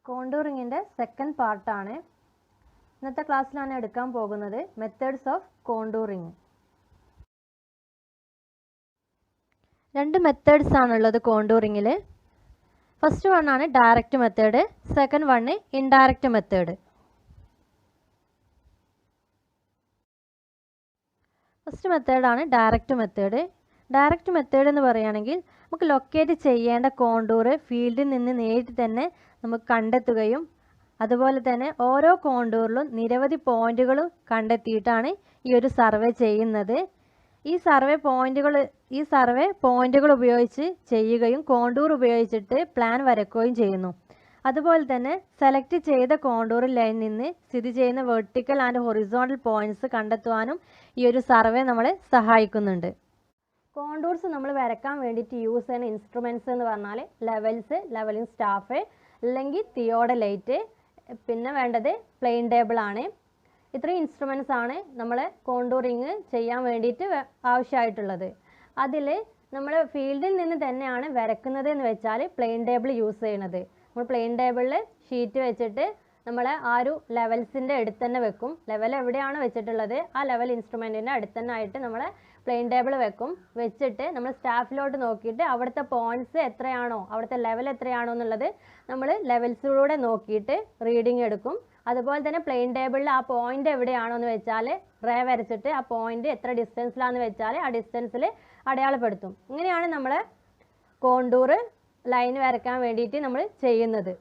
കോണ്ടൂറിങ്ങിൻ്റെ second പാർട്ടാണ്. ഇന്നത്തെ ക്ലാസ്സിലാണ് എടുക്കാൻ പോകുന്നത് മെത്തേഡ്സ് ഓഫ് കോണ്ടൂറിങ്. രണ്ട് മെത്തേഡ്സ് ആണുള്ളത് കോണ്ടൂറിങ്ങിൽ. ഫസ്റ്റ് വൺ ആണ് direct method, second one indirect method. First മെത്തേഡാണ് ഡയറക്റ്റ് മെത്തേഡ്. ഡയറക്റ്റ് മെത്തേഡ് എന്ന് പറയുകയാണെങ്കിൽ നമുക്ക് ലൊക്കേറ്റ് ചെയ്യേണ്ട കോണ്ടൂർ ഫീൽഡിൽ നിന്ന് നേരിട്ട് തന്നെ നമുക്ക് കണ്ടെത്തുകയും അതുപോലെ തന്നെ ഓരോ കോണ്ടൂറിലും നിരവധി പോയിന്റുകൾ കണ്ടെത്തിയിട്ടാണ് ഈ ഒരു സർവേ ചെയ്യുന്നത്. ഈ സർവേ പോയിന്റുകൾ ഉപയോഗിച്ച് ചെയ്യുകയും കോണ്ടൂർ ഉപയോഗിച്ചിട്ട് പ്ലാൻ വരയ്ക്കുകയും ചെയ്യുന്നു. അതുപോലെ തന്നെ സെലക്ട് ചെയ്ത കോണ്ടൂർ ലൈനിൽ നിന്ന് സ്ഥിതി ചെയ്യുന്ന വെർട്ടിക്കൽ ആൻഡ് ഹൊറിസോണ്ടൽ പോയിന്റ്സ് കണ്ടെത്തുവാനും ഈ ഒരു സർവേ നമ്മളെ സഹായിക്കുന്നുണ്ട്. കോണ്ടൂർസ് നമ്മൾ വരയ്ക്കാൻ വേണ്ടിയിട്ട് യൂസ് ചെയ്യുന്ന ഇൻസ്ട്രുമെൻറ്റ്സ് എന്ന് പറഞ്ഞാൽ ലെവൽസ്, ലെവലിംഗ് സ്റ്റാഫ്, അല്ലെങ്കിൽ തിയോഡലൈറ്റ്, പിന്നെ വേണ്ടത് പ്ലെയിൻ ടേബിൾ ആണ്. ഇത്രയും ഇൻസ്ട്രുമെൻറ്റ്സ് ആണ് നമ്മൾ കോണ്ടൂറിങ് ചെയ്യാൻ വേണ്ടിയിട്ട് ആവശ്യമായിട്ടുള്ളത്. അതിൽ നമ്മൾ ഫീൽഡിൽ നിന്ന് തന്നെയാണ് വരയ്ക്കുന്നത് എന്ന് വെച്ചാൽ പ്ലെയിൻ ടേബിൾ യൂസ് ചെയ്യുന്നത്. നമ്മൾ പ്ലെയിൻ ടേബിളിൽ ഷീറ്റ് വെച്ചിട്ട് നമ്മൾ ആ ഒരു ലെവൽസിൻ്റെ അടുത്ത് തന്നെ വെക്കും. ലെവൽ എവിടെയാണ് വെച്ചിട്ടുള്ളത് ആ ലെവൽ ഇൻസ്ട്രുമെൻറ്റിൻ്റെ അടുത്ത് തന്നെ ആയിട്ട് നമ്മൾ പ്ലെയിൻ ടേബിൾ വെച്ചിട്ട് നമ്മൾ സ്റ്റാഫിലോട്ട് നോക്കിയിട്ട് അവിടുത്തെ പോയിന്റ്സ് എത്രയാണോ, അവിടുത്തെ ലെവൽ എത്രയാണോ എന്നുള്ളത് നമ്മൾ ലെവൽസിലൂടെ നോക്കിയിട്ട് റീഡിങ് എടുക്കും. അതുപോലെ തന്നെ പ്ലെയിൻ ടേബിളിൽ ആ പോയിന്റ് എവിടെയാണോ എന്ന് വെച്ചാൽ റേ വരച്ചിട്ട് ആ പോയിന്റ് എത്ര ഡിസ്റ്റൻസിലാണെന്ന് വെച്ചാൽ ആ ഡിസ്റ്റൻസിൽ അടയാളപ്പെടുത്തും. ഇങ്ങനെയാണ് നമ്മൾ കോണ്ടൂർ ലൈൻ വരയ്ക്കാൻ വേണ്ടിയിട്ട് നമ്മൾ ചെയ്യുന്നത്.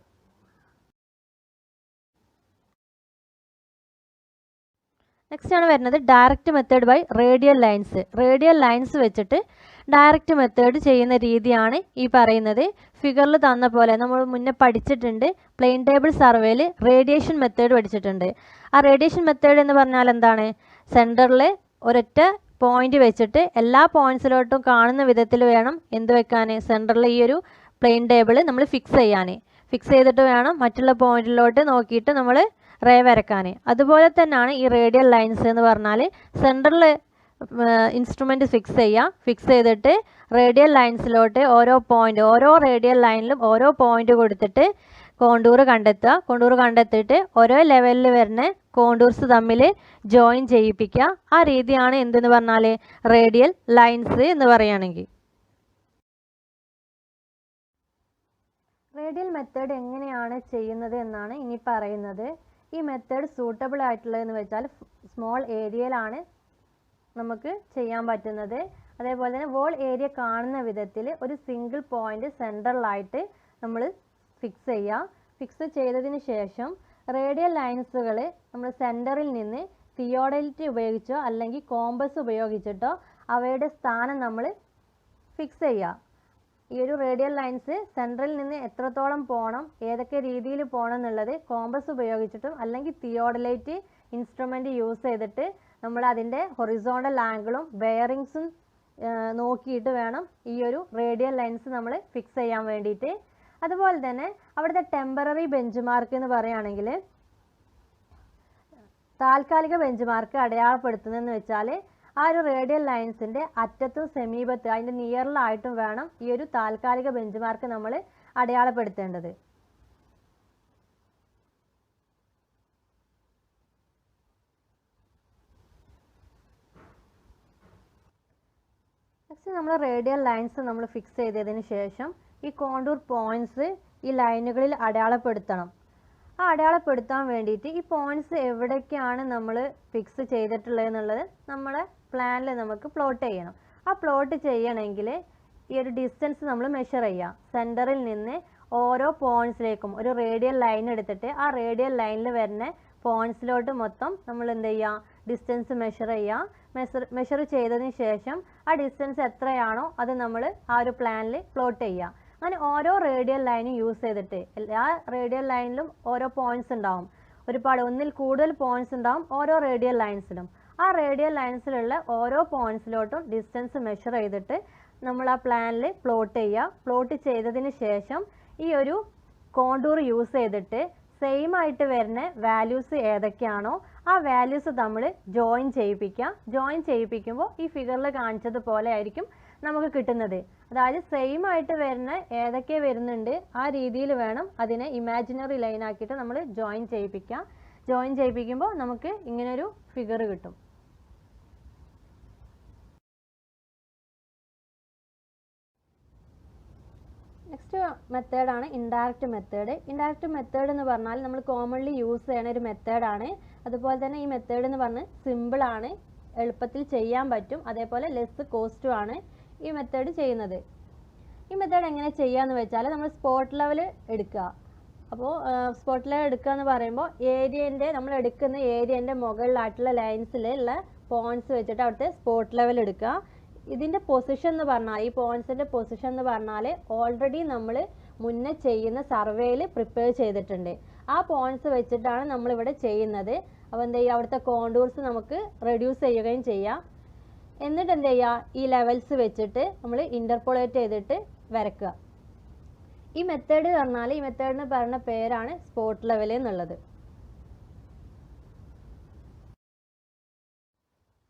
നെക്സ്റ്റ് ആണ് വരുന്നത് direct method by radial lines. Radial lines വെച്ചിട്ട് ഡയറക്റ്റ് മെത്തേഡ് ചെയ്യുന്ന രീതിയാണ് ഈ പറയുന്നത്. ഫിഗറിൽ തന്ന പോലെ നമ്മൾ മുന്നേ പഠിച്ചിട്ടുണ്ട്. പ്ലെയിൻ ടേബിൾ സർവേയിൽ റേഡിയേഷൻ മെത്തേഡ് പഠിച്ചിട്ടുണ്ട്. ആ റേഡിയേഷൻ മെത്തേഡ് എന്ന് പറഞ്ഞാൽ എന്താണ്? സെൻറ്ററിൽ ഒരൊറ്റ പോയിന്റ് വെച്ചിട്ട് എല്ലാ പോയിന്റ്സിലോട്ടും കാണുന്ന വിധത്തിൽ വേണം എന്ത് വെക്കാൻ, സെൻറ്ററിൽ ഈ ഒരു പ്ലെയിൻ ടേബിൾ നമ്മൾ ഫിക്സ് ചെയ്യാൻ. ഫിക്സ് ചെയ്തിട്ട് വേണം മറ്റുള്ള പോയിന്റിലോട്ട് നോക്കിയിട്ട് നമ്മൾ റേ വരയ്ക്കാൻ. അതുപോലെ തന്നെയാണ് ഈ റേഡിയൽ ലൈൻസ് എന്ന് പറഞ്ഞാൽ സെൻറ്ററിൽ ഇൻസ്ട്രുമെൻറ്റ് ഫിക്സ് ചെയ്യുക. ഫിക്സ് ചെയ്തിട്ട് റേഡിയൽ ലൈൻസിലോട്ട് ഓരോ റേഡിയൽ ലൈനിലും ഓരോ പോയിന്റ് കൊടുത്തിട്ട് കോണ്ടൂർ കണ്ടെത്തുക. കോണ്ടൂർ കണ്ടെത്തിയിട്ട് ഓരോ ലെവലിൽ വരുന്ന കോണ്ടൂർസ് തമ്മിൽ ജോയിൻ ചെയ്യിപ്പിക്കുക. ആ രീതിയാണ് എന്തെന്ന് പറഞ്ഞാൽ റേഡിയൽ ലൈൻസ് എന്ന് പറയുകയാണെങ്കിൽ. റേഡിയൽ മെത്തേഡ് എങ്ങനെയാണ് ചെയ്യുന്നത് എന്നാണ് ഇനി പറയുന്നത്. ഈ മെത്തേഡ് സൂട്ടബിൾ ആയിട്ടുള്ളതെന്ന് വെച്ചാൽ സ്മോൾ ഏരിയയിലാണ് നമുക്ക് ചെയ്യാൻ പറ്റുന്നത്. അതേപോലെ തന്നെ വോൾ ഏരിയ കാണുന്ന വിധത്തിൽ ഒരു സിംഗിൾ പോയിന്റ് സെൻട്രലായിട്ട് നമ്മൾ ഫിക്സ് ചെയ്യുക. ഫിക്സ് ചെയ്തതിന് ശേഷം റേഡിയൽ ലൈൻസുകൾ നമ്മൾ സെൻറ്ററിൽ നിന്ന് തിയോഡലൈറ്റ് ഉപയോഗിച്ചോ അല്ലെങ്കിൽ കോമ്പസ് ഉപയോഗിച്ചിട്ടോ അവയുടെ സ്ഥാനം നമ്മൾ ഫിക്സ് ചെയ്യുക. ഈ ഒരു റേഡിയൽ ലൈൻസ് സെൻട്രലിൽ നിന്ന് എത്രത്തോളം പോകണം, ഏതൊക്കെ രീതിയിൽ പോകണം എന്നുള്ളത് കോമ്പസ് ഉപയോഗിച്ചിട്ടും അല്ലെങ്കിൽ തിയോഡലൈറ്റ് ഇൻസ്ട്രുമെൻറ്റ് യൂസ് ചെയ്തിട്ട് നമ്മൾ അതിൻ്റെ ഹൊറിസോണ്ടൽ ആംഗിളും ബെയറിങ്സും നോക്കിയിട്ട് വേണം ഈ ഒരു റേഡിയൽ ലൈൻസ് നമ്മൾ ഫിക്സ് ചെയ്യാൻ വേണ്ടിയിട്ട്. അതുപോലെ തന്നെ അവിടുത്തെ ടെമ്പററി ബെഞ്ച് മാർക്ക് എന്ന് പറയുകയാണെങ്കിൽ താൽക്കാലിക ബെഞ്ച് മാർക്ക് അടയാളപ്പെടുത്തുന്നതെന്ന് വെച്ചാൽ ആ ഒരു റേഡിയൽ ലൈൻസിൻ്റെ അറ്റത്തും സമീപത്തും അതിൻ്റെ നിയറിലായിട്ടും വേണം ഈ ഒരു താൽക്കാലിക ബെഞ്ച് മാർക്ക് നമ്മൾ അടയാളപ്പെടുത്തേണ്ടത്. നെക്സ്റ്റ് നമ്മൾ റേഡിയൽ ലൈൻസ് നമ്മൾ ഫിക്സ് ചെയ്തതിന് ശേഷം ഈ കോണ്ടൂർ പോയിന്റ്സ് ഈ ലൈനുകളിൽ അടയാളപ്പെടുത്തണം. ആ അടയാളപ്പെടുത്താൻ വേണ്ടിയിട്ട് ഈ പോയിന്റ്സ് എവിടേക്കാണ് നമ്മൾ ഫിക്സ് ചെയ്തിട്ടുള്ളത് എന്നുള്ളത് നമ്മളെ പ്ലാനിൽ നമുക്ക് പ്ലോട്ട് ചെയ്യണം. ആ പ്ലോട്ട് ചെയ്യണമെങ്കിൽ ഈ ഒരു ഡിസ്റ്റൻസ് നമ്മൾ മെഷർ ചെയ്യുക. സെൻറ്ററിൽ നിന്ന് ഓരോ പോയിന്റ്സിലേക്കും ഒരു റേഡിയൽ ലൈൻ എടുത്തിട്ട് ആ റേഡിയൽ ലൈനിൽ വരുന്ന പോയിന്റ്സിലോട്ട് മൊത്തം നമ്മൾ എന്ത് ചെയ്യുക, ഡിസ്റ്റൻസ് മെഷർ ചെയ്യുക. മെഷർ ചെയ്തതിന് ശേഷം ആ ഡിസ്റ്റൻസ് എത്രയാണോ അത് നമ്മൾ ആ ഒരു പ്ലാനിൽ പ്ലോട്ട് ചെയ്യുക. അങ്ങനെ ഓരോ റേഡിയൽ ലൈനും യൂസ് ചെയ്തിട്ട് എല്ലാ റേഡിയൽ ലൈനിലും ഓരോ പോയിന്റ്സ് ഉണ്ടാവും. ഒന്നിൽ കൂടുതൽ പോയിന്റ്സ് ഉണ്ടാവും ഓരോ റേഡിയൽ ലൈൻസിലും. ആ റേഡിയൽ ലൈൻസിലുള്ള ഓരോ പോയിന്റ്സിലോട്ടും ഡിസ്റ്റൻസ് മെഷർ ചെയ്തിട്ട് നമ്മൾ ആ പ്ലാനിൽ പ്ലോട്ട് ചെയ്യുക. പ്ലോട്ട് ചെയ്തതിന് ശേഷം ഈ ഒരു കോണ്ടൂർ യൂസ് ചെയ്തിട്ട് സെയിം ആയിട്ട് വരുന്ന വാല്യൂസ് ഏതൊക്കെയാണോ ആ വാല്യൂസ് നമ്മൾ ജോയിൻ ചെയ്യിപ്പിക്കുക. ജോയിൻ ചെയ്യിപ്പിക്കുമ്പോൾ ഈ ഫിഗറിൽ കാണിച്ചതുപോലെ ആയിരിക്കും നമുക്ക് കിട്ടുന്നത്. അതായത് സെയിം ആയിട്ട് വരുന്ന ഏതൊക്കെ വരുന്നുണ്ട് ആ രീതിയിൽ വേണം അതിനെ ഇമാജിനറി ലൈൻ ആക്കിയിട്ട് നമ്മൾ ജോയിൻ ചെയ്യിപ്പിക്കാം. ജോയിൻ ചെയ്യിപ്പിക്കുമ്പോൾ നമുക്ക് ഇങ്ങനൊരു ഫിഗർ കിട്ടും. നെക്സ്റ്റ് മെത്തേഡാണ് ഇൻഡയറക്റ്റ് മെത്തേഡ്. ഇൻഡയറക്റ്റ് മെത്തേഡ് എന്ന് പറഞ്ഞാൽ നമ്മൾ കോമൺലി യൂസ് ചെയ്യുന്ന ഒരു മെത്തേഡാണ്. അതുപോലെ തന്നെ ഈ മെത്തേഡ് എന്ന് പറഞ്ഞാൽ സിമ്പിളാണ്, എളുപ്പത്തിൽ ചെയ്യാൻ പറ്റും, അതേപോലെ ലെസ് കോസ്റ്റും ആണ് ഈ മെത്തേഡ് ചെയ്യുന്നത്. ഈ മെത്തേഡ് എങ്ങനെ ചെയ്യാന്ന് വെച്ചാൽ നമ്മൾ സ്പോട്ട് ലെവൽ എടുക്കുക. അപ്പോൾ സ്പോട്ട് ലെവൽ എടുക്കുക എന്ന് പറയുമ്പോൾ നമ്മൾ എടുക്കുന്ന ഏരിയൻ്റെ മുകളിലായിട്ടുള്ള ലൈൻസിലുള്ള പോയിന്റ്സ് വെച്ചിട്ട് അവിടുത്തെ സ്പോട്ട് ലെവൽ എടുക്കുക. ഇതിൻ്റെ പൊസിഷൻ എന്ന് പറഞ്ഞാൽ ഈ പോയിന്റ്സിൻ്റെ പൊസിഷൻ എന്ന് പറഞ്ഞാൽ ഓൾറെഡി നമ്മൾ മുന്നേ ചെയ്യുന്ന സർവേയിൽ പ്രിപ്പയർ ചെയ്തിട്ടുണ്ട്. ആ പോയിന്റ്സ് വെച്ചിട്ടാണ് നമ്മളിവിടെ ചെയ്യുന്നത്. അപ്പോൾ എന്ത് ചെയ്യുക, അവിടുത്തെ കോണ്ടൂർസ് നമുക്ക് റെഡ്യൂസ് ചെയ്യുകയും ചെയ്യാം. എന്നിട്ട് എന്ത് ചെയ്യുക, ഈ ലെവൽസ് വെച്ചിട്ട് നമ്മൾ ഇൻ്റർപോളേറ്റ് ചെയ്തിട്ട് വരയ്ക്കുക. ഈ മെത്തേഡ് പറഞ്ഞാൽ ഈ മെത്തേഡിന് പറയുന്ന പേരാണ് സ്പോട്ട് ലെവൽ എന്നുള്ളത്.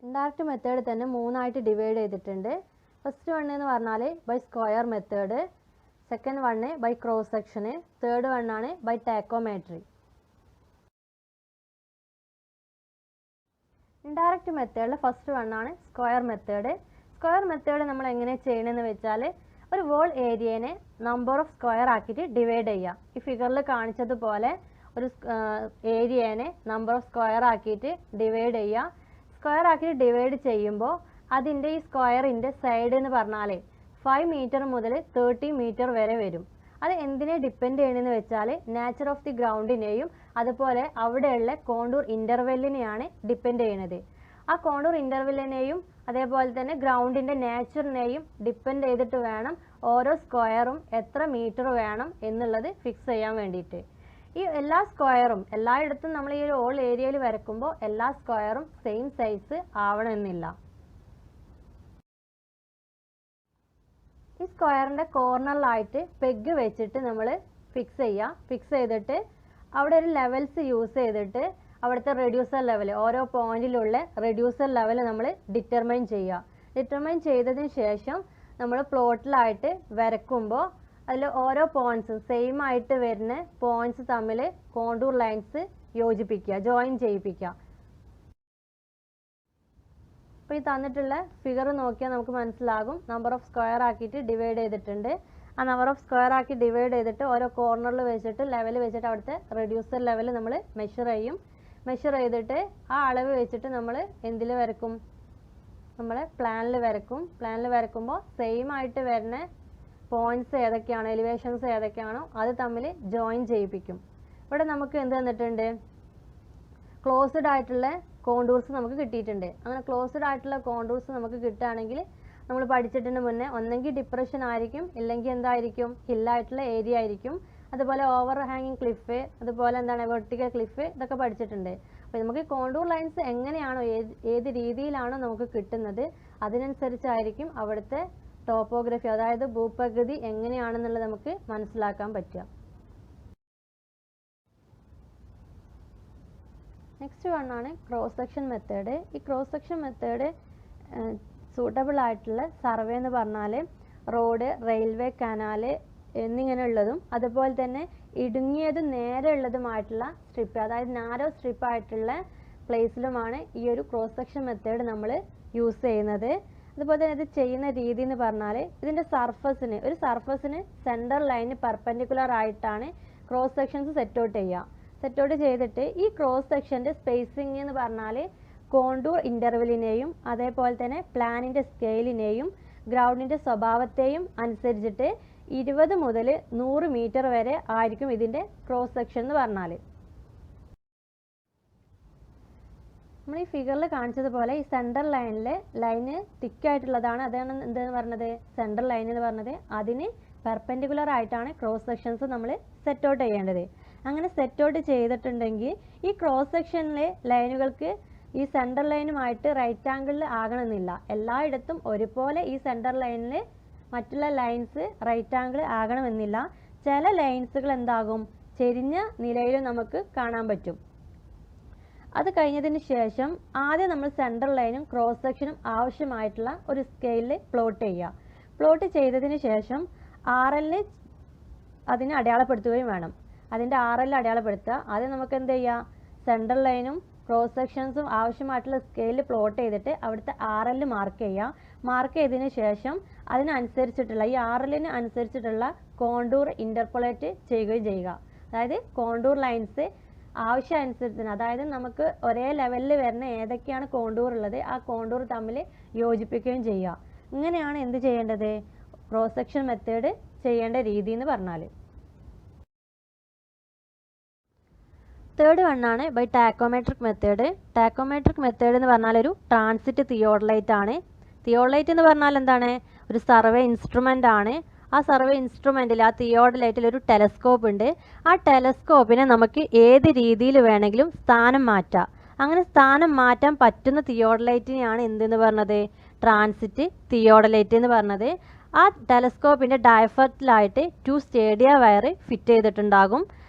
ഇൻഡയറക്റ്റ് മെത്തേഡ് തന്നെ മൂന്നായിട്ട് ഡിവൈഡ് ചെയ്തിട്ടുണ്ട്. ഫസ്റ്റ് വൺ എന്ന് പറഞ്ഞാൽ by square method, second one by cross section, third വണ്ണാണ് ബൈ ടാക്കോമെട്രി. ഇൻഡയറക്റ്റ് മെത്തേഡിൽ ഫസ്റ്റ് വണ്ണാണ് സ്ക്വയർ മെത്തേഡ്. സ്ക്വയർ മെത്തേഡ് നമ്മൾ എങ്ങനെ ചെയ്യണമെന്ന് വെച്ചാൽ ഒരു വോൾ ഏരിയനെ നമ്പർ ഓഫ് സ്ക്വയർ ആക്കിയിട്ട് ഡിവൈഡ് ചെയ്യുക. ഈ ഫിഗറിൽ കാണിച്ചതുപോലെ ഒരു ഏരിയനെ നമ്പർ ഓഫ് സ്ക്വയർ ആക്കിയിട്ട് ഡിവൈഡ് ചെയ്യുക. സ്ക്വയർ ആക്കിയിട്ട് ഡിവൈഡ് ചെയ്യുമ്പോൾ അതിൻ്റെ ഈ സ്ക്വയറിൻ്റെ സൈഡ് എന്ന് പറഞ്ഞാൽ 5 മീറ്റർ മുതൽ 30 മീറ്റർ വരെ വരും. അത് എന്തിനെ ഡിപ്പെൻഡ് ചെയ്യണമെന്ന് വെച്ചാൽ നേച്ചർ ഓഫ് ദി ഗ്രൗണ്ടിനെയും അതുപോലെ അവിടെയുള്ള കോണ്ടൂർ ഇൻ്റർവെല്ലിനെയാണ് ഡിപ്പെൻഡ് ചെയ്യുന്നത്. ആ കോണ്ടൂർ ഇൻ്റർവെല്ലിനെയും അതേപോലെ തന്നെ ഗ്രൗണ്ടിൻ്റെ നേച്ചറിനെയും ഡിപ്പെൻഡ് ചെയ്തിട്ട് വേണം ഓരോ സ്ക്വയറും എത്ര മീറ്റർ വേണം എന്നുള്ളത് ഫിക്സ് ചെയ്യാൻ വേണ്ടിയിട്ട്. ഈ എല്ലാ സ്ക്വയറും എല്ലായിടത്തും നമ്മൾ ഈ ഒരു ഓൾ ഏരിയയിൽ വരയ്ക്കുമ്പോൾ എല്ലാ സ്ക്വയറും സെയിം സൈസ് ആവണമെന്നില്ല. ഈ സ്ക്വയറിൻ്റെ കോർണറിലായിട്ട് പെഗ് വെച്ചിട്ട് നമ്മൾ ഫിക്സ് ചെയ്യുക. ഫിക്സ് ചെയ്തിട്ട് അവിടെ ഒരു ലെവൽസ് യൂസ് ചെയ്തിട്ട് അവിടുത്തെ റെഡ്യൂസർ ലെവൽ, ഓരോ പോയിന്റിലുള്ള റെഡ്യൂസർ ലെവൽ നമ്മൾ ഡിറ്റർമൈൻ ചെയ്യുക. ഡിറ്റർമൈൻ ചെയ്തതിന് ശേഷം നമ്മൾ പ്ലോട്ടിലായിട്ട് വരയ്ക്കുമ്പോൾ അതിൽ ഓരോ പോയിന്റ്സും സെയിം ആയിട്ട് വരുന്ന പോയിന്റ്സ് തമ്മിൽ കോണ്ടൂർ ലൈൻസ് യോജിപ്പിക്കുക, ജോയിൻ ചെയ്യിപ്പിക്കുക. അപ്പോൾ ഈ തന്നിട്ടുള്ള ഫിഗർ നോക്കിയാൽ നമുക്ക് മനസ്സിലാകും നമ്പർ ഓഫ് സ്ക്വയർ ആക്കിയിട്ട് ഡിവൈഡ് ചെയ്തിട്ടുണ്ട്. ആ നമ്പർ ഓഫ് സ്ക്വയർ ആക്കി ഡിവൈഡ് ചെയ്തിട്ട് ഓരോ കോർണറിൽ വെച്ചിട്ട് ലെവൽ വെച്ചിട്ട് അവിടുത്തെ റെഡ്യൂസർ ലെവൽ നമ്മൾ മെഷർ ചെയ്യും. മെഷർ ചെയ്തിട്ട് ആ അളവ് വെച്ചിട്ട് നമ്മൾ എന്തിൽ വരക്കും, നമ്മൾ പ്ലാനിൽ വരക്കും. പ്ലാനിൽ വരക്കുമ്പോൾ സെയിം ആയിട്ട് വരുന്ന പോയിന്റ്സ് ഏതൊക്കെയാണോ, എലിവേഷൻസ് ഏതൊക്കെയാണോ അത് തമ്മിൽ ജോയിൻ ചെയ്യിപ്പിക്കും. ഇവിടെ നമുക്ക് എന്ത് തന്നിട്ടുണ്ട്, ക്ലോസ്ഡ് ആയിട്ടുള്ള കോണ്ടൂർസ് നമുക്ക് കിട്ടിയിട്ടുണ്ട്. അങ്ങനെ ക്ലോസ്ഡ് ആയിട്ടുള്ള കോണ്ടൂർസ് നമുക്ക് കിട്ടുകയാണെങ്കിൽ നമ്മൾ പഠിച്ചിട്ടുണ്ട് മുന്നേ, ഒന്നെങ്കിൽ ഡിപ്രഷൻ ആയിരിക്കും, ഇല്ലെങ്കിൽ എന്തായിരിക്കും, ഹില്ലായിട്ടുള്ള ഏരിയ ആയിരിക്കും. അതുപോലെ ഓവർ ഹാങ്ങിങ് ക്ലിഫ്, അതുപോലെ എന്താണ് വെർട്ടിക്കൽ ക്ലിഫ്, ഇതൊക്കെ പഠിച്ചിട്ടുണ്ട്. അപ്പോൾ നമുക്ക് കോണ്ടൂർ ലൈൻസ് എങ്ങനെയാണോ ഏത് രീതിയിലാണോ നമുക്ക് കിട്ടുന്നത് അതിനനുസരിച്ചായിരിക്കും അവിടുത്തെ ടോപ്പോഗ്രഫി, അതായത് ഭൂപ്രകൃതി എങ്ങനെയാണെന്നുള്ളത് നമുക്ക് മനസ്സിലാക്കാൻ പറ്റുക. നെക്സ്റ്റ് വണ്ണാണ് ക്രോസ് സെക്ഷൻ മെത്തേഡ്. ഈ ക്രോസ് സെക്ഷൻ മെത്തേഡ് സൂട്ടബിൾ ആയിട്ടുള്ള സർവേ എന്ന് പറഞ്ഞാൽ റോഡ്, റെയിൽവേ, കനാല് എന്നിങ്ങനെയുള്ളതും അതുപോലെ തന്നെ ഇടുങ്ങിയതും നേരെ ഉള്ളതുമായിട്ടുള്ള സ്ട്രിപ്പ്, അതായത് നാരോ സ്ട്രിപ്പ് ആയിട്ടുള്ള പ്ലേസിലുമാണ് ഈ ഒരു ക്രോസ് സെക്ഷൻ മെത്തേഡ് നമ്മൾ യൂസ് ചെയ്യുന്നത്. അതുപോലെ തന്നെ ഇത് ചെയ്യുന്ന രീതി എന്ന് പറഞ്ഞാൽ ഇതിൻ്റെ ഒരു സർഫസിന് സെൻറ്റർ ലൈന് പെർപെൻഡിക്കുലർ ആയിട്ടാണ് ക്രോസ് സെക്ഷൻസ് സെറ്റ് ഔട്ട് ചെയ്യുക. സെറ്റ് ഔട്ട് ചെയ്തിട്ട് ഈ ക്രോസ് സെക്ഷൻ്റെ സ്പേസിങ് എന്ന് പറഞ്ഞാൽ കോണ്ടൂർ ഇൻ്റർവെല്ലിനെയും അതേപോലെ തന്നെ പ്ലാനിൻ്റെ സ്കെയിലിനെയും ഗ്രൗണ്ടിൻ്റെ സ്വഭാവത്തെയും അനുസരിച്ചിട്ട് 20 മുതൽ 100 മീറ്റർ വരെ ആയിരിക്കും ഇതിൻ്റെ ക്രോസ് സെക്ഷൻ എന്ന് പറഞ്ഞാൽ. നമ്മൾ ഈ ഫിഗറിൽ കാണിച്ചതുപോലെ ഈ സെൻറ്റർ ലൈന് തിക്കായിട്ടുള്ളതാണ്, അതാണ് എന്തെന്ന് പറഞ്ഞത്, സെൻറ്റർ ലൈൻ എന്ന് പറഞ്ഞത്. അതിന് പെർപെൻഡിക്കുലർ ആയിട്ടാണ് ക്രോസ് സെക്ഷൻസ് നമ്മൾ സെറ്റ് ഔട്ട് ചെയ്യേണ്ടത്. അങ്ങനെ സെറ്റ് ഔട്ട് ചെയ്തിട്ടുണ്ടെങ്കിൽ ഈ ക്രോസ് സെക്ഷനിലെ ലൈനുകൾക്ക് ഈ സെൻറ്റർ ലൈനുമായിട്ട് റൈറ്റ് ആംഗിളിൽ ആകണമെന്നില്ല. എല്ലായിടത്തും ഒരുപോലെ ഈ സെൻറ്റർ ലൈനിൽ മറ്റുള്ള ലൈൻസ് റൈറ്റ് ആംഗിൾ ആകണമെന്നില്ല. ചില ലൈൻസുകൾ എന്താകും, ചെരിഞ്ഞ നിലയിലും നമുക്ക് കാണാൻ പറ്റും. അത് കഴിഞ്ഞതിന് ശേഷം ആദ്യം നമ്മൾ സെൻട്രൽ ലൈനും ക്രോസ് സെക്ഷനും ആവശ്യമായിട്ടുള്ള ഒരു സ്കെയിലിൽ പ്ലോട്ട് ചെയ്യുക. പ്ലോട്ട് ചെയ്തതിന് ശേഷം RL അതിനെ അടയാളപ്പെടുത്തുകയും വേണം. അതിൻ്റെ RL അടയാളപ്പെടുത്തുക. ആദ്യം നമുക്ക് എന്ത് ചെയ്യാം, സെൻട്രൽ ലൈനും ക്രോസ് സെക്ഷൻസും ആവശ്യമായിട്ടുള്ള സ്കെയിലിൽ പ്ലോട്ട് ചെയ്തിട്ട് അവിടുത്തെ RL മാർക്ക് ചെയ്യുക. മാർക്ക് ചെയ്തതിന് ശേഷം അതിനനുസരിച്ചിട്ടുള്ള ഈ RLന് അനുസരിച്ചിട്ടുള്ള കോണ്ടൂർ ഇൻ്റർപോളേറ്റ് ചെയ്യുകയും ചെയ്യുക. അതായത് കോണ്ടൂർ ലൈൻസ് ആവശ്യമനുസരിച്ച്, അതായത് നമുക്ക് ഒരേ ലെവലിൽ വരുന്ന ഏതൊക്കെയാണ് കോണ്ടൂർ ഉള്ളത് ആ കോണ്ടൂർ തമ്മിൽ യോജിപ്പിക്കുകയും ചെയ്യുക. ഇങ്ങനെയാണ് എന്ത് ചെയ്യേണ്ടത്, ക്രോസ് സെക്ഷൻ മെത്തേഡ് ചെയ്യേണ്ട രീതി എന്ന് പറഞ്ഞാൽ. തേർഡ് വണ്ണാണ് by tacheometric method. Tacheometric method എന്ന് പറഞ്ഞാൽ ഒരു ട്രാൻസിറ്റ് തിയോഡലൈറ്റ് ആണ്. തിയോഡലൈറ്റ് എന്ന് പറഞ്ഞാൽ എന്താണ്, ഒരു സർവേ ഇൻസ്ട്രുമെൻ്റ് ആണ്. ആ സർവേ ഇൻസ്ട്രുമെൻറ്റിൽ ആ തിയോഡലൈറ്റിൽ ഒരു ടെലസ്കോപ്പ് ഉണ്ട്. ആ ടെലസ്കോപ്പിനെ നമുക്ക് ഏത് രീതിയിൽ വേണമെങ്കിലും സ്ഥാനം മാറ്റാം. അങ്ങനെ സ്ഥാനം മാറ്റാൻ പറ്റുന്ന തിയോഡലൈറ്റിനെയാണ് എന്തെന്ന് പറഞ്ഞത്, ട്രാൻസിറ്റ് തിയോഡലൈറ്റ് എന്ന് പറഞ്ഞത്. ആ ടെലസ്കോപ്പിൻ്റെ ഡയഫ്രത്തിലായിട്ട് 2 സ്റ്റേഡിയ വയർ ഫിറ്റ് ചെയ്തിട്ടുണ്ടാകും.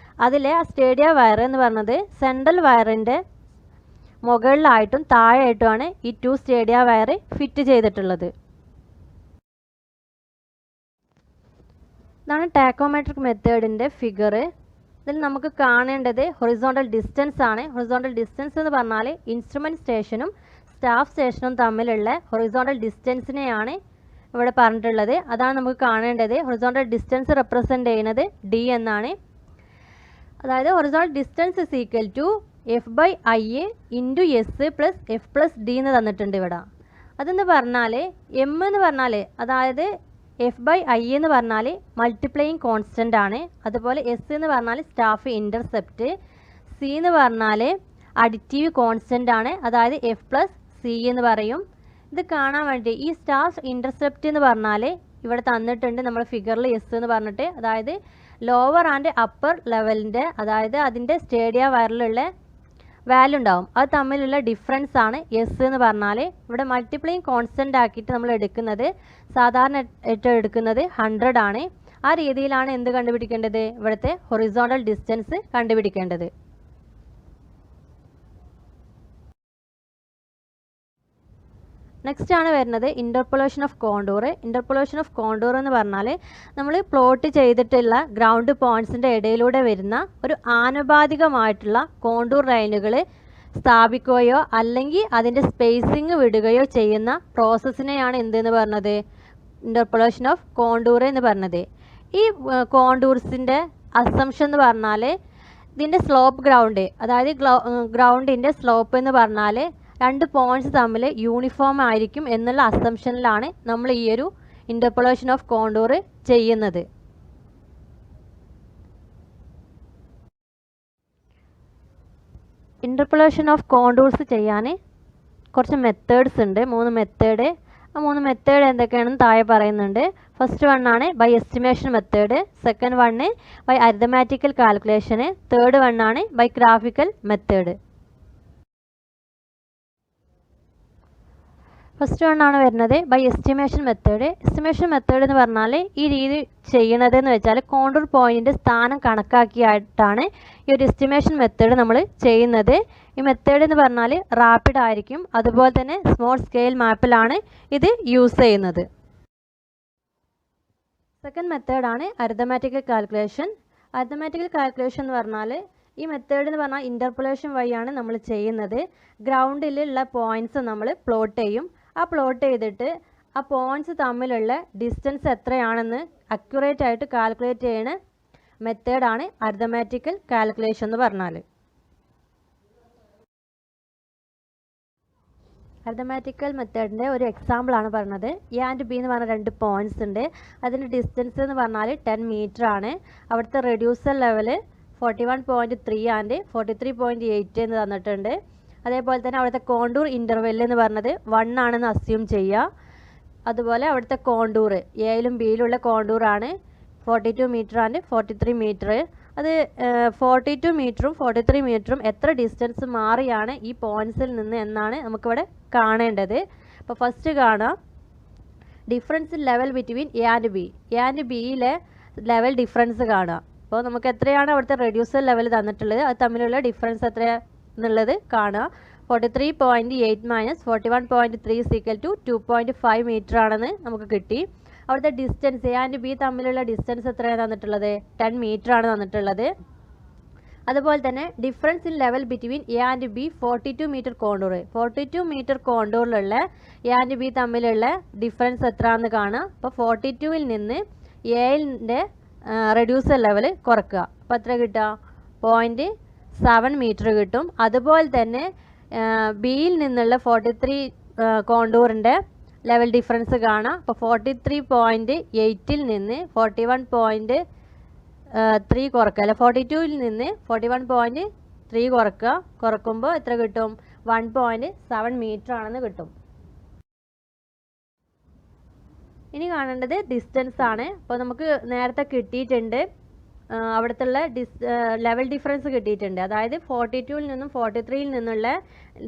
അതിലെ ആ സ്റ്റേഡിയ വയർ എന്ന് പറഞ്ഞത് സെൻട്രൽ വയറിൻ്റെ മുകളിലായിട്ടും താഴെയായിട്ടുമാണ് ഈ 2 സ്റ്റേഡിയ വയർ ഫിറ്റ് ചെയ്തിട്ടുള്ളത്. ഇതാണ് ടാക്കോമെട്രിക് മെത്തേഡിൻ്റെ ഫിഗർ. ഇതിൽ നമുക്ക് കാണേണ്ടത് ഹൊറിസോണ്ടൽ ഡിസ്റ്റൻസ് ആണ്. ഹൊറിസോണ്ടൽ ഡിസ്റ്റൻസ് എന്ന് പറഞ്ഞാൽ ഇൻസ്ട്രുമെൻറ്റ് സ്റ്റേഷനും സ്റ്റാഫ് സ്റ്റേഷനും തമ്മിലുള്ള ഹൊറിസോണ്ടൽ ഡിസ്റ്റൻസിനെയാണ് ഇവിടെ പറഞ്ഞിട്ടുള്ളത്. അതാണ് നമുക്ക് കാണേണ്ടത്. ഹൊറിസോണ്ടൽ ഡിസ്റ്റൻസ് റെപ്രസെൻ്റ് ചെയ്യുന്നത് D എന്നാണ്. അതായത് horizontal distance is equal to F/I into S plus F+D എന്ന് തന്നിട്ടുണ്ട് ഇവിടെ. അതെന്ന് പറഞ്ഞാൽ M എന്ന് പറഞ്ഞാൽ, അതായത് F/I എന്ന് പറഞ്ഞാൽ മൾട്ടിപ്ലൈയിങ് കോൺസ്റ്റൻ്റ് ആണ്. അതുപോലെ S എന്ന് പറഞ്ഞാൽ സ്റ്റാഫ് ഇൻ്റർസെപ്റ്റ്, C എന്ന് പറഞ്ഞാൽ അഡിറ്റീവ് കോൺസ്റ്റൻ്റ് ആണ്. അതായത് F+C എന്ന് പറയും. ഇത് കാണാൻ വേണ്ടി ഈ സ്റ്റാഫ് ഇൻ്റർസെപ്റ്റ് എന്ന് പറഞ്ഞാൽ ഇവിടെ തന്നിട്ടുണ്ട് നമ്മൾ ഫിഗറിൽ S എന്ന് പറഞ്ഞിട്ട്. അതായത് ലോവർ ആൻഡ് അപ്പർ ലെവലിൻ്റെ, അതായത് അതിൻ്റെ സ്റ്റേഡിയ വയറിലുള്ള വാല്യൂ ഉണ്ടാവും, അത് തമ്മിലുള്ള ഡിഫറൻസ് ആണ് S എന്ന് പറഞ്ഞാൽ. ഇവിടെ മൾട്ടിപ്ലൈയിങ് കോൺസ്റ്റൻ്റ് ആക്കിയിട്ട് നമ്മൾ എടുക്കുന്നത്, സാധാരണ എടുക്കുന്നത് 100 ആണ്. ആ രീതിയിലാണ് എന്ത് കണ്ടുപിടിക്കേണ്ടത്, ഇവിടുത്തെ ഹൊറിസോണ്ടൽ ഡിസ്റ്റൻസ് കണ്ടുപിടിക്കേണ്ടത്. നെക്സ്റ്റ് ആണ് വരുന്നത് interpolation of contour. Interpolation of contour എന്ന് പറഞ്ഞാൽ നമ്മൾ പ്ലോട്ട് ചെയ്തിട്ടുള്ള ഗ്രൗണ്ട് പോയിൻറ്റ്സിൻ്റെ ഇടയിലൂടെ വരുന്ന ഒരു ആനുപാതികമായിട്ടുള്ള കോണ്ടൂർ ലൈനുകൾ സ്ഥാപിക്കുകയോ അല്ലെങ്കിൽ അതിൻ്റെ സ്പേസിങ് വിടുകയോ ചെയ്യുന്ന പ്രോസസ്സിനെയാണ് എന്തെന്ന് പറഞ്ഞത്, ഇൻ്റർപോളേഷൻ ഓഫ് കോണ്ടൂർ എന്ന് പറഞ്ഞത്. ഈ കോണ്ടൂർസിൻ്റെ അസംഷൻ എന്ന് പറഞ്ഞാൽ ഇതിൻ്റെ സ്ലോപ്പ് ഗ്രൗണ്ട്, അതായത് ഗ്രൗണ്ടിൻ്റെ സ്ലോപ്പ് എന്ന് പറഞ്ഞാൽ 2 പോയിൻറ്റ്സ് തമ്മിൽ യൂണിഫോം ആയിരിക്കും എന്നുള്ള അസംഷനിലാണ് നമ്മൾ ഈ ഒരു ഇൻ്റർപോളേഷൻ ഓഫ് കോണ്ടൂർ ചെയ്യുന്നത്. ഇൻ്റർപോളേഷൻ ഓഫ് കോണ്ടൂർസ് ചെയ്യാൻ കുറച്ച് മെത്തേഡ്സ് ഉണ്ട്, 3 മെത്തേഡ്. ആ 3 മെത്തേഡ് എന്തൊക്കെയാണെന്ന് താഴെ പറയുന്നുണ്ട്. ഫസ്റ്റ് വണ്ണാണ് by estimation method, second one by arithmetical calculation, third വണ്ണാണ് ബൈ ഗ്രാഫിക്കൽ മെത്തേഡ്. ഫസ്റ്റ് വണ്ണാണ് വരുന്നത് by estimation method. Estimation method എന്ന് പറഞ്ഞാൽ ഈ രീതി ചെയ്യണതെന്ന് വെച്ചാൽ കോണ്ടൂർ പോയിൻറ്റിൻ്റെ സ്ഥാനം കണക്കാക്കിയായിട്ടാണ് ഈ ഒരു എസ്റ്റിമേഷൻ മെത്തേഡ് നമ്മൾ ചെയ്യുന്നത്. ഈ മെത്തേഡ് എന്ന് പറഞ്ഞാൽ റാപ്പിഡ് ആയിരിക്കും. അതുപോലെ തന്നെ സ്മോൾ സ്കെയിൽ മാപ്പിലാണ് ഇത് യൂസ് ചെയ്യുന്നത്. സെക്കൻഡ് മെത്തേഡാണ് അരിതമാറ്റിക്കൽ കാൽക്കുലേഷൻ. അരിതമാറ്റിക്കൽ കാൽക്കുലേഷൻ എന്ന് പറഞ്ഞാൽ ഈ മെത്തേഡ് എന്ന് പറഞ്ഞാൽ ഇൻ്റർപോളേഷൻ വഴിയാണ് നമ്മൾ ചെയ്യുന്നത്. ഗ്രൗണ്ടിലുള്ള പോയിൻറ്റ്സ് നമ്മൾ പ്ലോട്ട് ചെയ്യും. ആ പ്ലോട്ട് ചെയ്തിട്ട് ആ പോയിൻറ്റ്സ് തമ്മിലുള്ള ഡിസ്റ്റൻസ് എത്രയാണെന്ന് അക്യുറേറ്റ് ആയിട്ട് കാൽക്കുലേറ്റ് ചെയ്യുന്ന മെത്തേഡാണ് അരിതമാറ്റിക്കൽ കാൽക്കുലേഷൻ എന്ന് പറഞ്ഞാൽ. അരിതമാറ്റിക്കൽ മെത്തേഡിൻ്റെ ഒരു എക്സാമ്പിളാണ് പറഞ്ഞത്. എ ആൻഡ് ബി എന്ന് പറഞ്ഞ 2 പോയിൻറ്റ്സ് ഉണ്ട്. അതിൻ്റെ ഡിസ്റ്റൻസ് എന്ന് പറഞ്ഞാൽ 10 മീറ്റർ ആണ്. അവിടുത്തെ റെഡ്യൂസർ ലെവൽ 41.3 ആൻഡ് 43.8 എന്ന് തന്നിട്ടുണ്ട്. അതേപോലെ തന്നെ അവിടുത്തെ കോണ്ടൂർ ഇൻ്റർവെൽ എന്ന് പറഞ്ഞത് 1 ആണെന്ന് അസ്യൂം ചെയ്യുക. അതുപോലെ അവിടുത്തെ കോണ്ടൂർ എയിലും ബിയിലുള്ള കോണ്ടൂറാണ് 42 മീറ്റർ ആൻഡ് 43 മീറ്റർ. അത് 42 മീറ്ററും 43 മീറ്ററും എത്ര ഡിസ്റ്റൻസ് മാറിയാണ് ഈ പോയിൻറ്റ്സിൽ നിന്ന് എന്നാണ് നമുക്കിവിടെ കാണേണ്ടത്. അപ്പോൾ ഫസ്റ്റ് കാണാം difference level between A and B. A and ബിയിലെ ലെവൽ ഡിഫറൻസ് കാണുക. അപ്പോൾ നമുക്ക് എത്രയാണ് അവിടുത്തെ റെഡ്യൂസർ ലെവൽ തന്നിട്ടുള്ളത്, അത് തമ്മിലുള്ള ഡിഫറൻസ് എത്രയാണ് എന്നുള്ളത് കാണുക. 43.8 minus 41.3 is equal to 2.5 metre ആണെന്ന് നമുക്ക് കിട്ടി. അവിടുത്തെ ഡിസ്റ്റൻസ് എ ആൻഡ് ബി തമ്മിലുള്ള ഡിസ്റ്റൻസ് എത്രയാണ് തന്നിട്ടുള്ളത്? 10 മീറ്റർ ആണ് തന്നിട്ടുള്ളത്. അതുപോലെ തന്നെ difference in level between A and B 42 metre contour. 42 metre കോണ്ടൂറിലുള്ള എ ആൻഡ് ബി തമ്മിലുള്ള ഡിഫറൻസ് എത്രയാണെന്ന് കാണുക. അപ്പോൾ 42-ൽ നിന്ന് എയിൻ്റെ റെഡ്യൂസർ ലെവൽ കുറക്കുക. അപ്പോൾ എത്ര കിട്ടുക? 0.7 മീറ്റർ കിട്ടും. അതുപോലെ തന്നെ ബിയിൽ നിന്നുള്ള 43 കോണ്ടൂറിൻ്റെ ലെവൽ ഡിഫറൻസ് കാണാം. അപ്പോൾ 43.8-ൽ നിന്ന് 41.3 കുറക്കുക, അല്ല 42-ൽ നിന്ന് 41.3 കുറക്കുക. കുറക്കുമ്പോൾ എത്ര കിട്ടും? 1.7 മീറ്റർ ആണെന്ന് കിട്ടും. ഇനി കാണേണ്ടത് ഡിസ്റ്റൻസ് ആണ്. അപ്പോൾ നമുക്ക് നേരത്തെ കിട്ടിയിട്ടുണ്ട്, അവിടുത്തെ ലെവൽ ഡിഫറൻസ് കിട്ടിയിട്ടുണ്ട്. അതായത് 42-ൽ നിന്നും 43-ൽ നിന്നുള്ള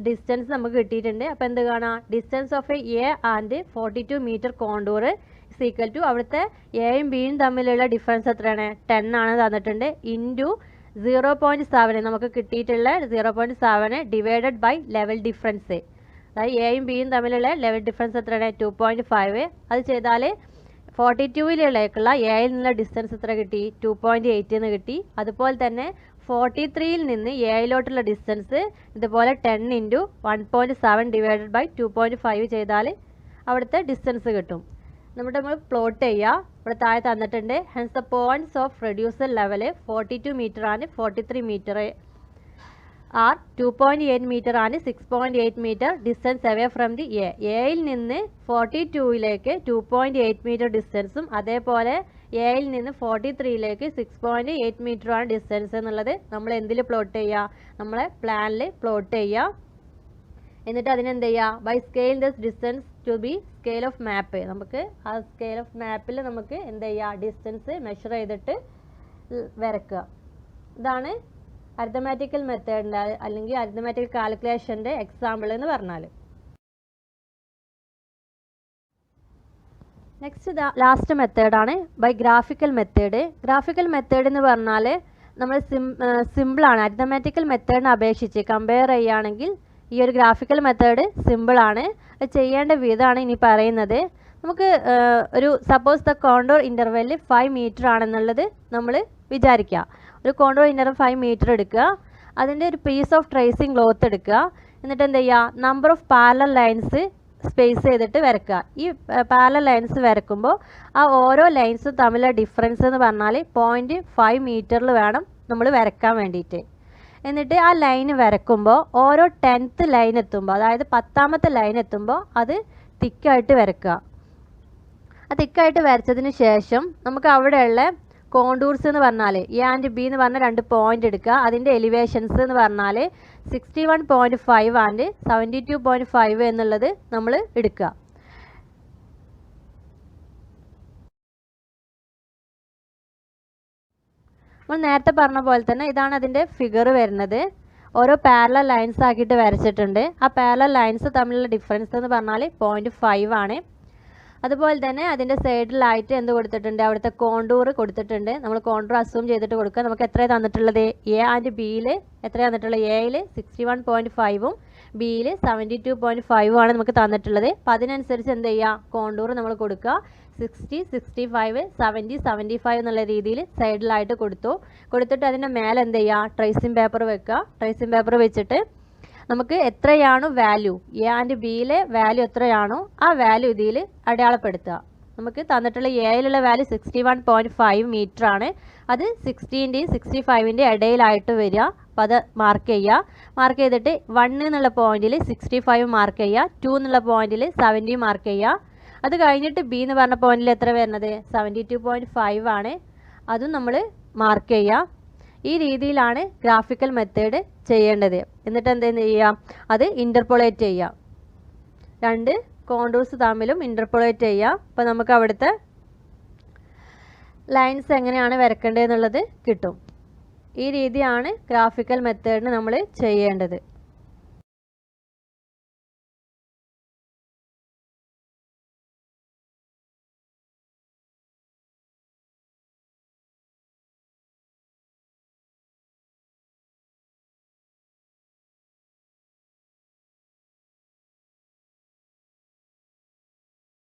ഡിസ്റ്റൻസ് നമുക്ക് കിട്ടിയിട്ടുണ്ട്. അപ്പോൾ എന്ത് കാണാം? Distance of A and 42 metre contour is equal to അവിടുത്തെ എയും ബിയും തമ്മിലുള്ള ഡിഫറൻസ് എത്രയാണ്? 10 ആണ് തന്നിട്ടുണ്ട്. ഇൻറ്റു 0.7 നമുക്ക് കിട്ടിയിട്ടുള്ള 0.7 ഡിവൈഡഡ് ബൈ ലെവൽ ഡിഫറൻസ്. അതായത് എയും ബിയും തമ്മിലുള്ള ലെവൽ ഡിഫറൻസ് എത്രയാണ്? 2.5. അത് ചെയ്താൽ 42-ലേക്കുള്ള എയിൽ നിന്നുള്ള ഡിസ്റ്റൻസ് എത്ര കിട്ടി? 2.8 എന്ന് കിട്ടി. അതുപോലെ തന്നെ 43-ൽ നിന്ന് എയിലോട്ടുള്ള ഡിസ്റ്റൻസ് ഇതുപോലെ 10 ഇൻറ്റു 1.7 ഡിവൈഡഡ് ബൈ 2.5 ചെയ്താൽ അവിടുത്തെ ഡിസ്റ്റൻസ് കിട്ടും. നമ്മൾ പ്ലോട്ട് ചെയ്യുക. ഇവിടെ താഴെ തന്നിട്ടുണ്ട്. Hence the points of reducer level 42 metre ആണ്, 43 മീറ്റർ ആർ 2.8 മീറ്റർ ആണ്, 6.8 metre distance away from the A. എയിൽ നിന്ന് 42-ലേക്ക് 2.8 മീറ്റർ ഡിസ്റ്റൻസും അതേപോലെ എയിൽ നിന്ന് 43-ലേക്ക് 6.8 മീറ്ററാണ് ഡിസ്റ്റൻസ് എന്നുള്ളത് നമ്മൾ എന്തിൽ പ്ലോട്ട് ചെയ്യുക? നമ്മളെ പ്ലാനിൽ പ്ലോട്ട് ചെയ്യുക. എന്നിട്ട് അതിനെന്ത് ചെയ്യുക? By scale this distance to be scale of map. നമുക്ക് ആ സ്കെയിൽ ഓഫ് മാപ്പിൽ നമുക്ക് എന്ത് ചെയ്യുക? ഡിസ്റ്റൻസ് മെഷർ ചെയ്തിട്ട് വരയ്ക്കുക. ഇതാണ് അരിത്തമാറ്റിക്കൽ മെത്തേഡിൻ്റെ അല്ലെങ്കിൽ അരിത്തമാറ്റിക്കൽ കാൽക്കുലേഷൻ്റെ എക്സാമ്പിൾ എന്ന് പറഞ്ഞാൽ. നെക്സ്റ്റ് ലാസ്റ്റ് മെത്തേഡാണ് by graphical method. Graphical method എന്ന് പറഞ്ഞാൽ നമ്മൾ സിമ്പിളാണ്. അരിത്തമാറ്റിക്കൽ മെത്തേഡിനെ അപേക്ഷിച്ച് കമ്പയർ ചെയ്യുകയാണെങ്കിൽ ഈ ഒരു ഗ്രാഫിക്കൽ മെത്തേഡ് സിമ്പിളാണ്. അത് ചെയ്യേണ്ട വിധമാണ് ഇനി പറയുന്നത്. നമുക്ക് ഒരു സപ്പോസ് ദ കോണ്ടൂർ ഇൻ്റർവെല്ലിൽ 5 മീറ്റർ ആണെന്നുള്ളത് നമ്മൾ വിചാരിക്കുക. ഒരു കോണ്ടൂർ ഇൻ്റർവെൽ 5 മീറ്റർ എടുക്കുക. അതിൻ്റെ ഒരു പീസ് ഓഫ് ട്രേസിങ് ക്ലോത്ത് എടുക്കുക. എന്നിട്ട് എന്ത് ചെയ്യുക? Number of parallel lines space ചെയ്തിട്ട് വരയ്ക്കുക. ഈ പാരലൽ ലൈൻസ് വരയ്ക്കുമ്പോൾ ആ ഓരോ ലൈൻസും തമ്മിലുള്ള ഡിഫറൻസ് എന്ന് പറഞ്ഞാൽ 0.5 മീറ്ററിൽ വേണം നമ്മൾ വരയ്ക്കാൻ വേണ്ടിയിട്ട്. എന്നിട്ട് ആ ലൈൻ വരയ്ക്കുമ്പോൾ ഓരോ 10th ലൈൻ എത്തുമ്പോൾ, അതായത് 10ാമത്തെ ലൈൻ എത്തുമ്പോൾ അത് തിക്കായിട്ട് വരയ്ക്കുക. ആ തിക്കായിട്ട് വരച്ചതിന് ശേഷം നമുക്ക് അവിടെയുള്ള കോണ്ടൂർസ് എന്ന് പറഞ്ഞാൽ എ ആൻഡ് ബി എന്ന് പറഞ്ഞാൽ 2 പോയിന്റ് എടുക്കുക. അതിൻ്റെ എലിവേഷൻസ് എന്ന് പറഞ്ഞാൽ 61.5 ആൻഡ് 72.5 എന്നുള്ളത് നമ്മൾ എടുക്കുക. നമ്മൾ നേരത്തെ പറഞ്ഞ പോലെ തന്നെ ഇതാണ് അതിൻ്റെ ഫിഗർ വരുന്നത്. ഓരോ പാരലൽ ലൈൻസ് ആക്കിയിട്ട് വരച്ചിട്ടുണ്ട്. ആ പാരലൽ ലൈൻസ് തമ്മിലുള്ള ഡിഫറൻസ് എന്ന് പറഞ്ഞാൽ 0.5 ആണ്. അതുപോലെ തന്നെ അതിൻ്റെ സൈഡിലായിട്ട് എന്ത് കൊടുത്തിട്ടുണ്ട്? അവിടുത്തെ കോണ്ടൂർ കൊടുത്തിട്ടുണ്ട്. നമ്മൾ കോണ്ടൂർ അസ്യൂം ചെയ്തിട്ട് കൊടുക്കുക. നമുക്ക് എത്രയാണ് തന്നിട്ടുള്ളത്? എ ആൻഡ് ബിയിൽ എത്രയാണ് തന്നിട്ടുള്ളത്? എയിൽ 61.5ഉം ബിയിൽ 72.5ഉം ആണ് നമുക്ക് തന്നിട്ടുള്ളത്. അപ്പോൾ അതിനനുസരിച്ച് എന്ത് ചെയ്യുക? കോണ്ടൂർ നമ്മൾ കൊടുക്കുക. 60, 65, 70, 75 എന്നുള്ള രീതിയിൽ സൈഡിലായിട്ട് കൊടുത്തിട്ട് അതിൻ്റെ മേലെ എന്ത് ചെയ്യുക? ട്രേസിംഗ് പേപ്പർ വെക്കുക. ട്രേസിംഗ് പേപ്പർ വെച്ചിട്ട് നമുക്ക് എത്രയാണോ വാല്യൂ, എ ആൻഡ് ബിയിലെ വാല്യൂ എത്രയാണോ ആ വാല്യൂ ഇതിൽ അടയാളപ്പെടുത്തുക. നമുക്ക് തന്നിട്ടുള്ള എയിലുള്ള വാല്യൂ 61.5 മീറ്റർ ആണ്. അത് 60ൻ്റെയും 65ൻ്റെയും ഇടയിലായിട്ട് വരിക. അപ്പോൾ അത് മാർക്ക് ചെയ്യുക. മാർക്ക് ചെയ്തിട്ട് 1 എന്നുള്ള പോയിന്റിൽ 65 മാർക്ക് ചെയ്യുക. 2 എന്നുള്ള പോയിന്റിൽ 70 മാർക്ക് ചെയ്യുക. അത് കഴിഞ്ഞിട്ട് ബി എന്ന് പറഞ്ഞ പോയിന്റിൽ എത്ര വരുന്നത്? 72.5 ആണ്. അതും നമ്മൾ മാർക്ക് ചെയ്യുക. ഈ രീതിയിലാണ് ഗ്രാഫിക്കൽ മെത്തേഡ് ചെയ്യേണ്ടത്. എന്നിട്ട് എന്തെന്ന് ചെയ്യുക? അത് ഇൻ്റർപോളേറ്റ് ചെയ്യുക. 2 കോണ്ടൂർസ് തമ്മിലും ഇൻ്റർപോളേറ്റ് ചെയ്യുക. അപ്പോൾ നമുക്ക് അവിടുത്തെ ലൈൻസ് എങ്ങനെയാണ് വരക്കേണ്ടതെന്നുള്ളത് കിട്ടും. ഈ രീതിയാണ് ഗ്രാഫിക്കൽ മെത്തേഡിന് നമ്മൾ ചെയ്യേണ്ടത്.